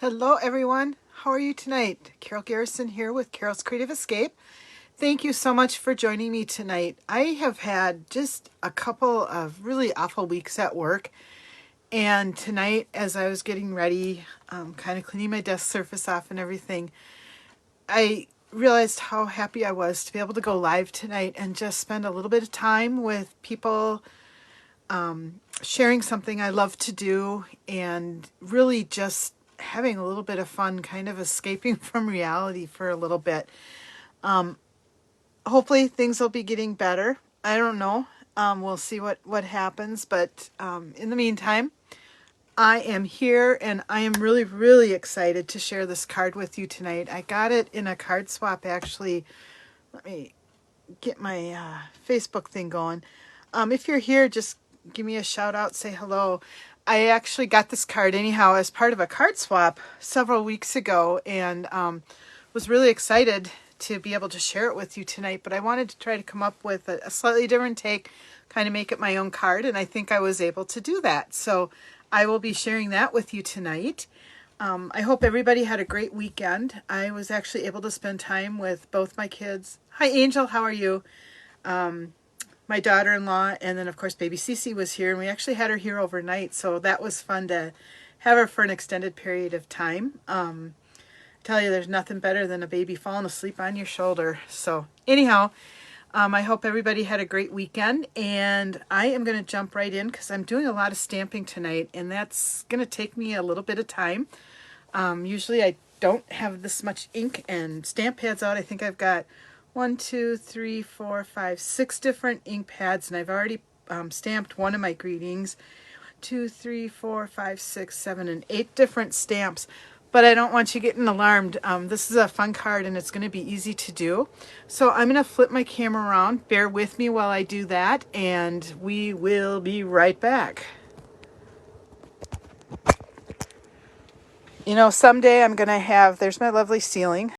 Hello everyone, how are you tonight? Carol Garrison here with Carol's Creative Escape. Thank you so much for joining me tonight. I have had just a couple of really awful weeks at work, and tonight as I was getting ready, kind of cleaning my desk surface off and everything, I realized how happy I was to be able to go live tonight and just spend a little bit of time with people, sharing something I love to do and really just having a little bit of fun, kind of escaping from reality for a little bit. Hopefully things will be getting better. I don't know. We'll see what happens. But in the meantime, I am here and I am really, really excited to share this card with you tonight. I got it in a card swap, actually. Let me get my Facebook thing going. If you're here, just give me a shout out, say hello. I actually got this card anyhow as part of a card swap several weeks ago, and was really excited to be able to share it with you tonight. But I wanted to try to come up with a slightly different take, kind of make it my own card, and I think I was able to do that. So I will be sharing that with you tonight. I hope everybody had a great weekend. I was actually able to spend time with both my kids. Hi, Angel. How are you? My daughter-in-law, and then, of course, baby Cece was here, and we actually had her here overnight, so that was fun to have her for an extended period of time. Tell you, there's nothing better than a baby falling asleep on your shoulder. So anyhow, I hope everybody had a great weekend, and I am going to jump right in because I'm doing a lot of stamping tonight, and that's going to take me a little bit of time. Usually I don't have this much ink and stamp pads out. I think I've got 6 different ink pads, and I've already stamped one of my greetings. 2, 3, 4, 5, 6, 7, and 8 different stamps. But I don't want you getting alarmed. This is a fun card and it's going to be easy to do. So I'm going to flip my camera around. Bear with me while I do that, and we will be right back. You know, someday I'm going to have, there's my lovely ceiling.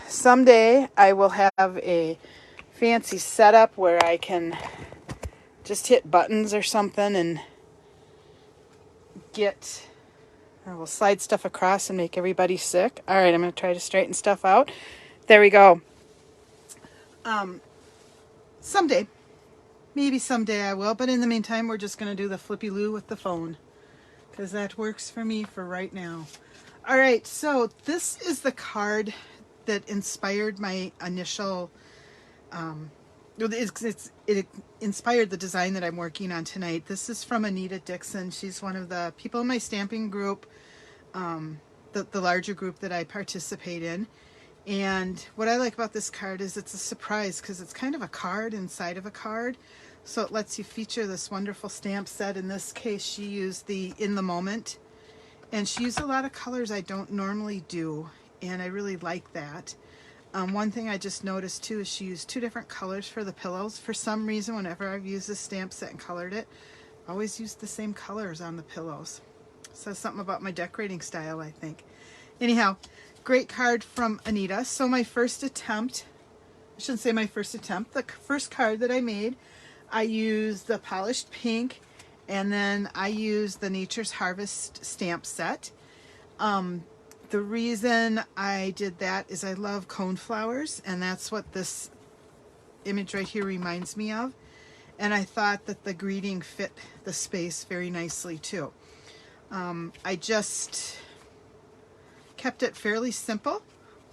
Someday I will have a fancy setup where I can just hit buttons or something and I will slide stuff across and make everybody sick. All right, I'm going to try to straighten stuff out. There we go. Someday, maybe someday I will, but in the meantime, we're just going to do the flippy-loo with the phone because that works for me for right now. All right, so this is the card that inspired my initial, it inspired the design that I'm working on tonight. This is from Anita Dixon. She's one of the people in my stamping group, the larger group that I participate in. And what I like about this card is it's a surprise because it's kind of a card inside of a card. So it lets you feature this wonderful stamp set. In this case, she used the In the Moment. And she used a lot of colors I don't normally do. And I really like that. One thing I just noticed too is she used 2 different colors for the pillows. For some reason, whenever I've used this stamp set and colored it, I always use the same colors on the pillows. Says something about my decorating style, I think. Anyhow, great card from Anita. So my first attempt, I shouldn't say my first attempt, the first card that I made, I used the polished pink, and then I used the Nature's Harvest stamp set. The reason I did that is I love coneflowers, and that's what this image right here reminds me of. And I thought that the greeting fit the space very nicely too. I just kept it fairly simple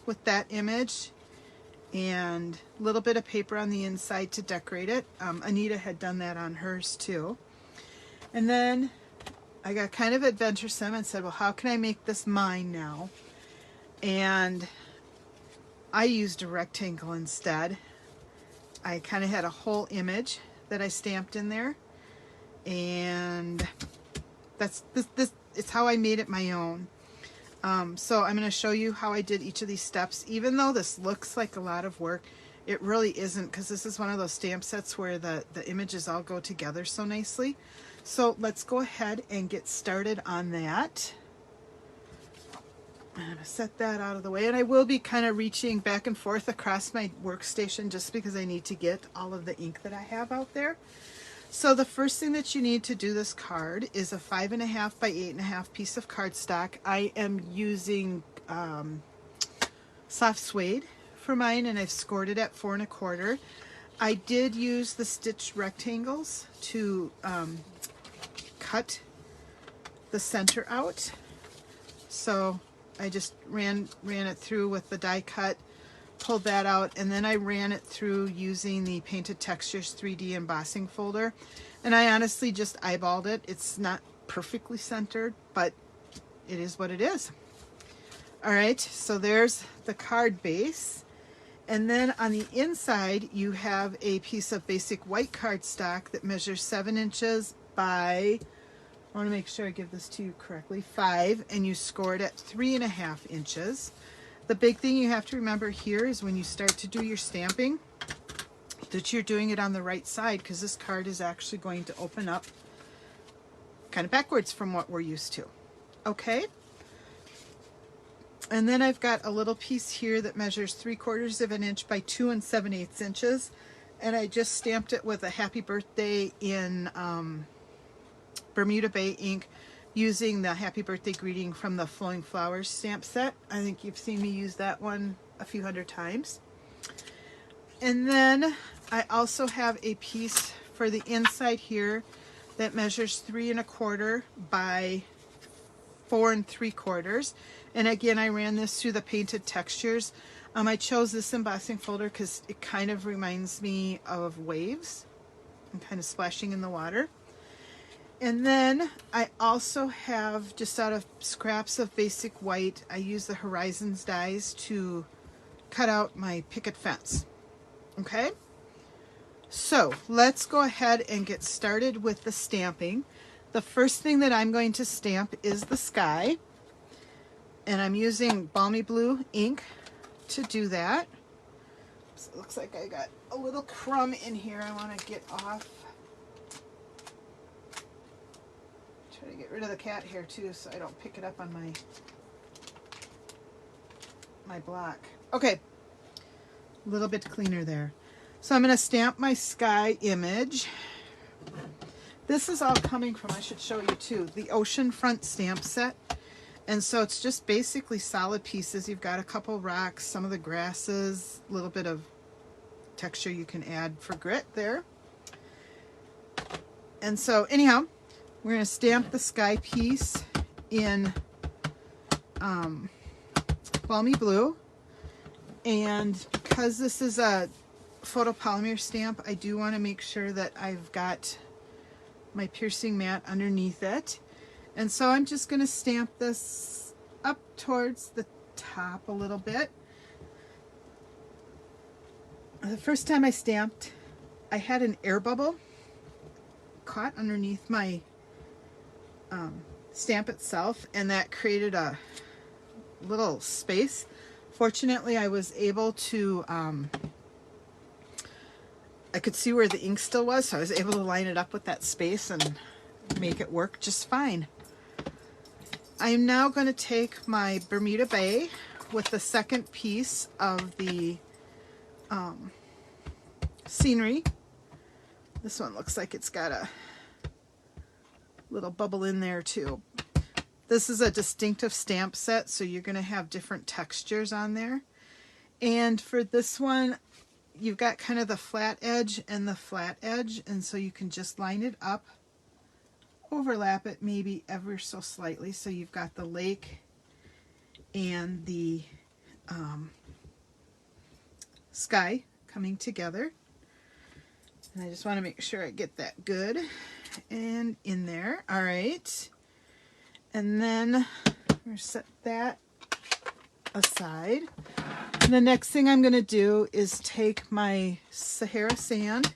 with that image and a little bit of paper on the inside to decorate it. Anita had done that on hers too. And then I got kind of adventuresome and said, well, how can I make this mine now? And I used a rectangle instead. I kind of had a whole image that I stamped in there, and that's this it's how I made it my own. So I'm going to show you how I did each of these steps. Even though this looks like a lot of work, it really isn't, because this is one of those stamp sets where the images all go together so nicely. So let's go ahead and get started on that. I'm going to set that out of the way, and I will be kind of reaching back and forth across my workstation just because I need to get all of the ink that I have out there. So the first thing that you need to do this card is a 5.5 by 8.5 piece of cardstock. I am using soft suede for mine, and I've scored it at 4 1/4. I did use the stitched rectangles to cut the center out. So I just ran it through with the die cut, pulled that out, and then I ran it through using the Painted Textures 3D embossing folder. And I honestly just eyeballed it. It's not perfectly centered, but it is what it is. All right, so there's the card base. And then on the inside, you have a piece of basic white cardstock that measures 7 inches by, I want to make sure I give this to you correctly, 5, and you score it at 3.5 inches. The big thing you have to remember here is when you start to do your stamping, that you're doing it on the right side, because this card is actually going to open up kind of backwards from what we're used to. Okay? And then I've got a little piece here that measures 3/4 of an inch by 2 7/8 inches. And I just stamped it with a happy birthday in Bermuda Bay ink using the happy birthday greeting from the Flowing Flowers stamp set. I think you've seen me use that one a few hundred times. And then I also have a piece for the inside here that measures 3 1/4 by 4 3/4. And again, I ran this through the Painted Textures. I chose this embossing folder because it kind of reminds me of waves and kind of splashing in the water. And then I also have, just out of scraps of basic white, I use the Horizons dies to cut out my picket fence. Okay? So let's go ahead and get started with the stamping. The first thing that I'm going to stamp is the sky. And I'm using Balmy Blue ink to do that. So it looks like I got a little crumb in here I want to get off. Try to get rid of the cat hair too so I don't pick it up on my block. Okay, a little bit cleaner there. So I'm going to stamp my sky image. This is all coming from, I should show you too, the Oceanfront stamp set. And so it's just basically solid pieces. You've got a couple rocks, some of the grasses, a little bit of texture you can add for grit there. And so anyhow, we're going to stamp the sky piece in Balmy Blue. And because this is a photopolymer stamp, I do want to make sure that I've got my piercing mat underneath it. And so I'm just going to stamp this up towards the top a little bit. The first time I stamped, I had an air bubble caught underneath my stamp itself, and that created a little space. Fortunately, I was able to, I could see where the ink still was, so I was able to line it up with that space and make it work just fine. I'm now going to take my Bermuda Bay with the second piece of the scenery. This one looks like it's got a little bubble in there too. This is a distinctive stamp set, so you're going to have different textures on there. And for this one, you've got kind of the flat edge and the flat edge, and so you can just line it up, overlap it maybe ever so slightly, so you've got the lake and the sky coming together. And I just want to make sure I get that good and in there. All right, and then we're going to set that aside. And the next thing I'm going to do is take my Sahara Sand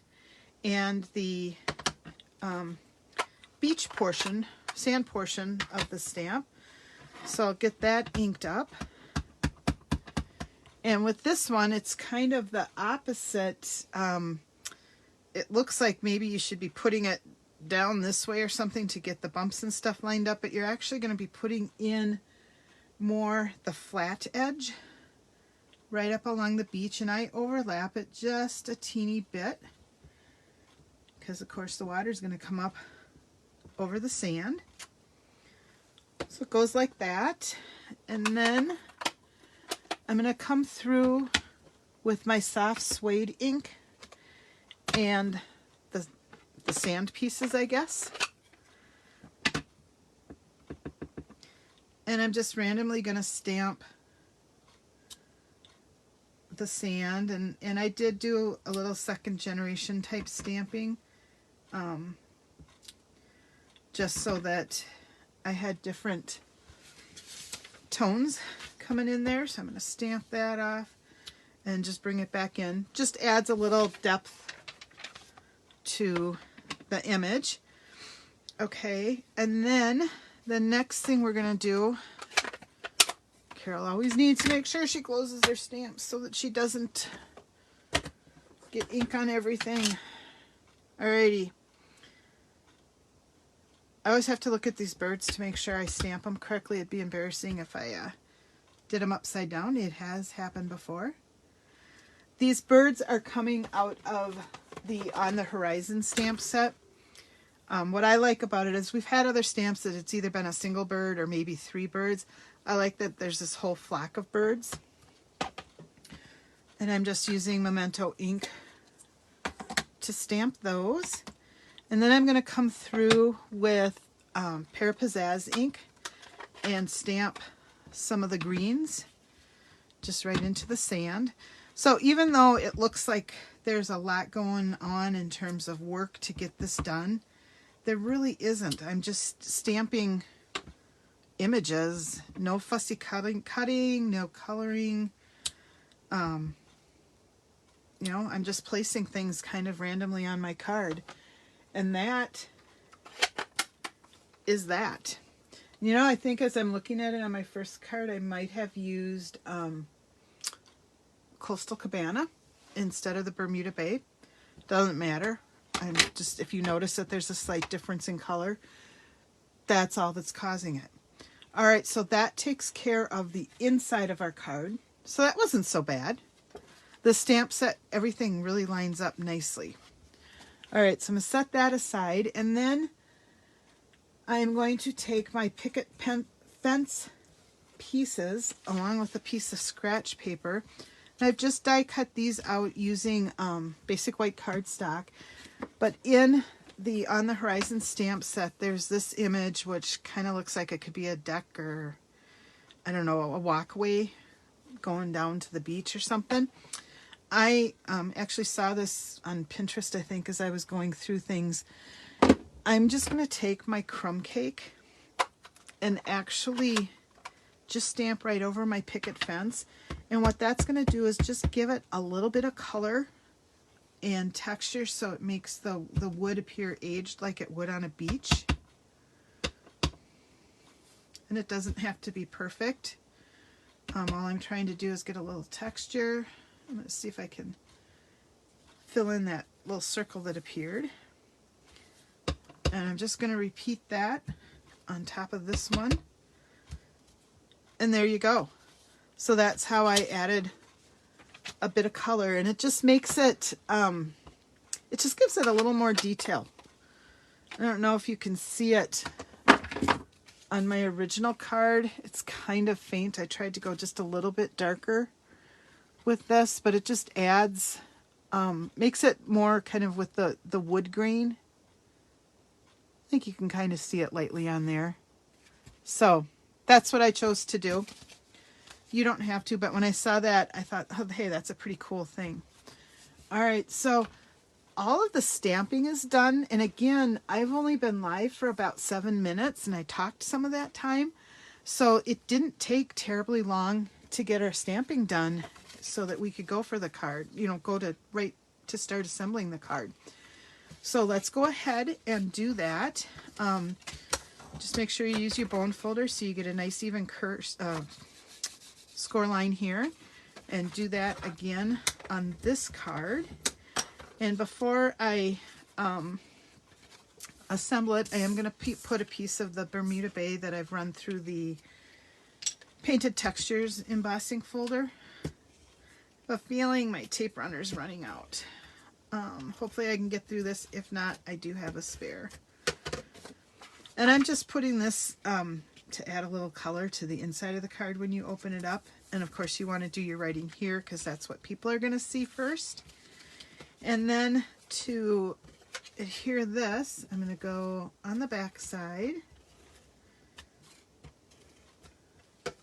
and the beach portion, sand portion of the stamp. So I'll get that inked up. And with this one, it's kind of the opposite. It looks like maybe you should be putting it down this way or something to get the bumps and stuff lined up, but you're actually going to be putting in more the flat edge right up along the beach, and I overlap it just a teeny bit because of course the water is going to come up over the sand. So it goes like that, and then I'm going to come through with my soft suede ink and the sand pieces, I guess. And I'm just randomly going to stamp the sand, and I did do a little second generation type stamping, just so that I had different tones coming in there. So I'm going to stamp that off and just bring it back in. Just adds a little depth to the image. Okay, and then the next thing we're going to do, Carol always needs to make sure she closes her stamps so that she doesn't get ink on everything. Alrighty. I always have to look at these birds to make sure I stamp them correctly. It'd be embarrassing if I did them upside down. It has happened before. These birds are coming out of the On the Horizon stamp set. What I like about it is we've had other stamps that it's either been a single bird or maybe 3 birds. I like that there's this whole flock of birds. And I'm just using Memento ink to stamp those. And then I'm going to come through with Pear Pizzazz ink and stamp some of the greens just right into the sand. So even though it looks like there's a lot going on in terms of work to get this done, there really isn't. I'm just stamping images, no fussy cutting, no coloring. You know, I'm just placing things kind of randomly on my card. And that is that. You know, I think as I'm looking at it on my first card, I might have used Coastal Cabana instead of the Bermuda Bay. Doesn't matter. I'm just, if you notice that there's a slight difference in color, that's all that's causing it. All right, so that takes care of the inside of our card. So that wasn't so bad. The stamp set, everything really lines up nicely. All right, so I'm going to set that aside, and then I'm going to take my picket fence pieces along with a piece of scratch paper. And I've just die cut these out using basic white cardstock. But in the On the Horizon stamp set, there's this image which kind of looks like it could be a deck or, I don't know, a walkway going down to the beach or something. I actually saw this on Pinterest, I think, as I was going through things. I'm just going to take my crumb cake and actually just stamp right over my picket fence. And what that's going to do is just give it a little bit of color and texture so it makes the wood appear aged like it would on a beach. And it doesn't have to be perfect. All I'm trying to do is get a little texture. I'm going to see if I can fill in that little circle that appeared. And I'm just going to repeat that on top of this one. And there you go. So that's how I added a bit of color, and it just makes it, it just gives it a little more detail. I don't know if you can see it on my original card. It's kind of faint. I tried to go just a little bit darker with this, but it just adds, makes it more kind of with the wood grain. I think you can kind of see it lightly on there. So that's what I chose to do. You don't have to, but when I saw that, I thought, oh, hey, that's a pretty cool thing. All right, so all of the stamping is done. And again, I've only been live for about 7 minutes, and I talked some of that time. So it didn't take terribly long to get our stamping done so that we could go for the card, you know, go to right to start assembling the card. So let's go ahead and do that. Just make sure you use your bone folder so you get a nice even score line here, and do that again on this card. And before I assemble it, I am going to put a piece of the Bermuda Bay that I've run through the Painted Textures embossing folder. I have a feeling my tape runner's running out. Hopefully I can get through this. If not, I do have a spare. And I'm just putting this to add a little color to the inside of the card when you open it up. And of course you want to do your writing here because that's what people are going to see first. And then to adhere this, I'm going to go on the back side.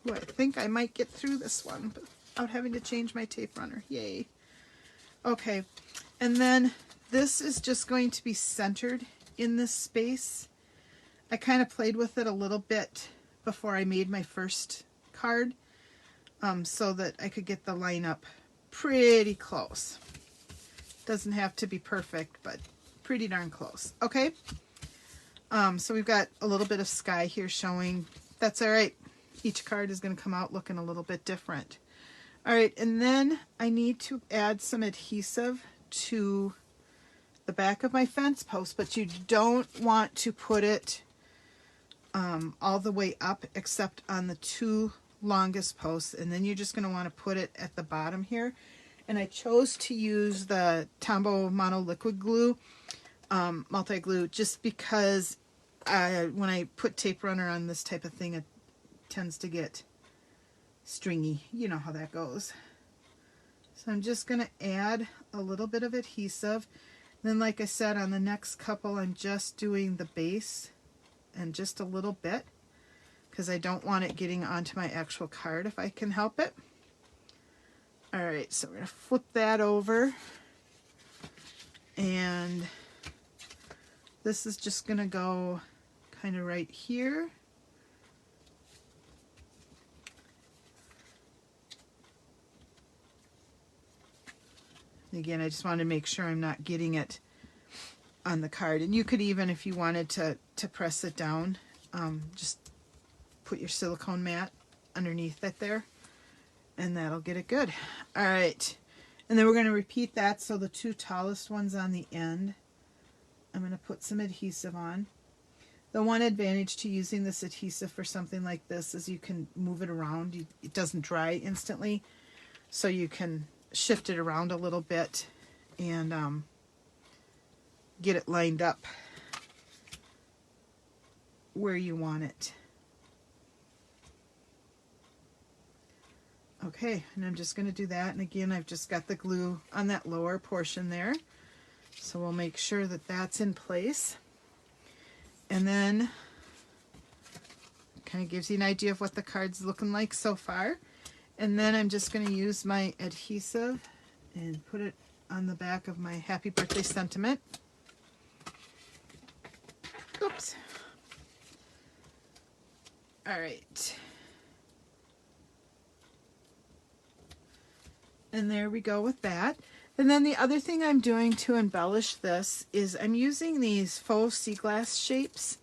Ooh, I think I might get through this one without having to change my tape runner. Yay. Okay, and then this is just going to be centered in this space. I kind of played with it a little bit before I made my first card so that I could get the line up pretty close. Doesn't have to be perfect, but pretty darn close. Okay, so we've got a little bit of sky here showing. That's all right. Each card is going to come out looking a little bit different. All right, and then I need to add some adhesive to the back of my fence post, but you don't want to put it all the way up except on the two longest posts, and then you're just going to want to put it at the bottom here. And I chose to use the Tombow Mono Liquid Glue, multi-glue, just because when I put tape runner on this type of thing, it tends to get stringy. You know how that goes. So I'm just going to add a little bit of adhesive. Then, like I said, on the next couple, I'm just doing the base and just a little bit because I don't want it getting onto my actual card if I can help it. All right, so we're going to flip that over, and this is just going to go kind of right here. Again, I just want to make sure I'm not getting it on the card. And you could even, if you wanted to press it down, just put your silicone mat underneath it there, and that'll get it good. All right, and then we're going to repeat that. So the two tallest ones on the end, I'm going to put some adhesive on. The one advantage to using this adhesive for something like this is you can move it around. It doesn't dry instantly, so you can shift it around a little bit and get it lined up where you want it. Okay, and I'm just going to do that, and again I've just got the glue on that lower portion there, so we'll make sure that that's in place. And then kind of gives you an idea of what the card's looking like so far. And then I'm just going to use my adhesive and put it on the back of my Happy Birthday sentiment. Oops. All right. And there we go with that. And then the other thing I'm doing to embellish this is I'm using these faux sea glass shapes.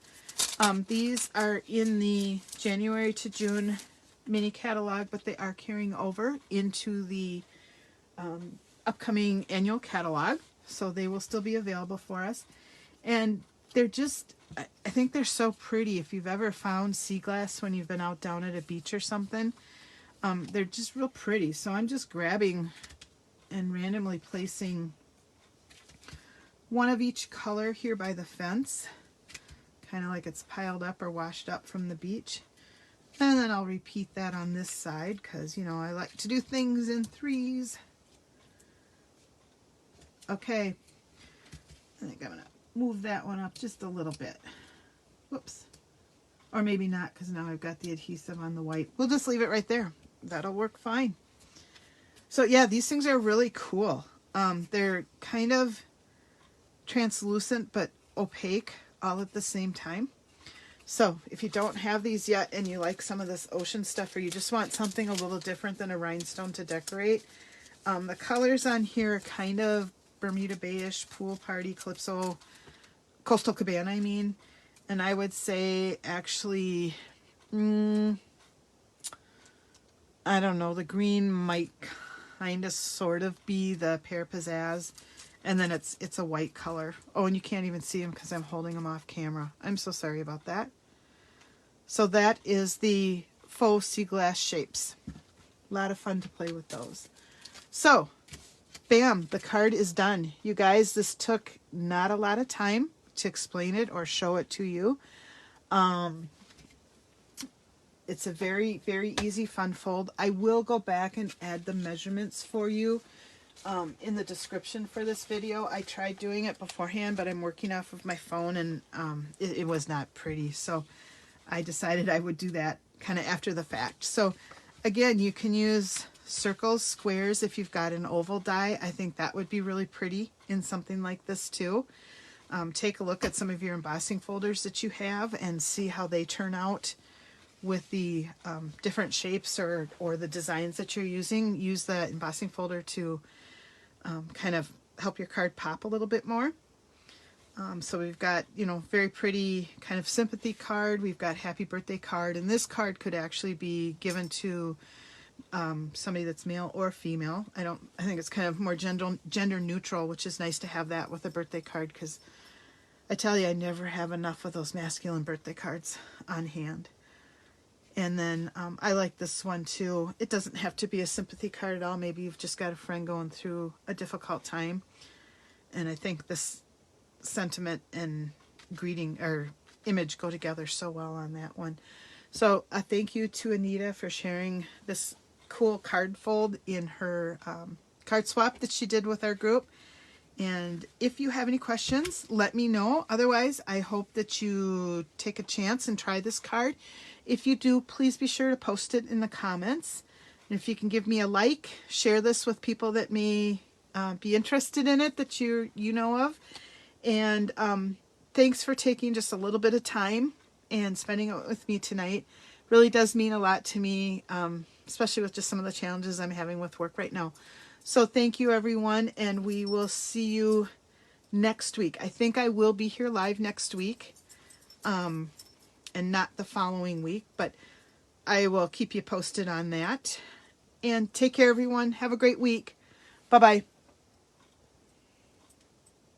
These are in the January to June mini catalog, but they are carrying over into the upcoming annual catalog, so they will still be available for us. And they're just, I think they're so pretty. If you've ever found sea glass when you've been out down at a beach or something, they're just real pretty. So I'm just grabbing and randomly placing one of each color here by the fence, kind of like it's piled up or washed up from the beach. And then I'll repeat that on this side because, you know, I like to do things in threes. Okay. I think I'm going to move that one up just a little bit. Whoops. Or maybe not, because now I've got the adhesive on the white. We'll just leave it right there. That'll work fine. So yeah, these things are really cool. They're kind of translucent but opaque all at the same time. So if you don't have these yet and you like some of this ocean stuff, or you just want something a little different than a rhinestone to decorate, the colors on here are kind of Bermuda Bay-ish, Pool Party, Calypso, Coastal Cabana, I mean. And I would say actually, I don't know, the green might kind of sort of be the Pear Pizzazz. And then it's a white color. Oh, and you can't even see them because I'm holding them off camera. I'm so sorry about that. So that is the faux sea glass shapes. A lot of fun to play with those. So bam, the card is done. You guys, this took not a lot of time to explain it or show it to you. It's a very, very easy fun fold. I will go back and add the measurements for you in the description for this video. I tried doing it beforehand, but I'm working off of my phone, and it was not pretty. So I decided I would do that kind of after the fact. So again, you can use circles, squares if you've got an oval die. I think that would be really pretty in something like this too. Take a look at some of your embossing folders that you have and see how they turn out with the different shapes or the designs that you're using. Use the embossing folder to kind of help your card pop a little bit more. So we've got, you know, very pretty kind of sympathy card. We've got happy birthday card, and this card could actually be given to somebody that's male or female. I think it's kind of more gender neutral, which is nice to have that with a birthday card, because I tell you, I never have enough of those masculine birthday cards on hand. And then I like this one too. It doesn't have to be a sympathy card at all. Maybe you've just got a friend going through a difficult time. And I think this sentiment and greeting or image go together so well on that one. So a thank you to Anita for sharing this cool card fold in her card swap that she did with our group. And if you have any questions, let me know. Otherwise, I hope that you take a chance and try this card. If you do, please be sure to post it in the comments. And if you can give me a like, share this with people that may be interested in it, that you know of. And thanks for taking just a little bit of time and spending it with me tonight. Really does mean a lot to me, especially with just some of the challenges I'm having with work right now. So thank you, everyone, and we will see you next week. I think I will be here live next week, and not the following week, but I will keep you posted on that. And take care, everyone. Have a great week. Bye-bye.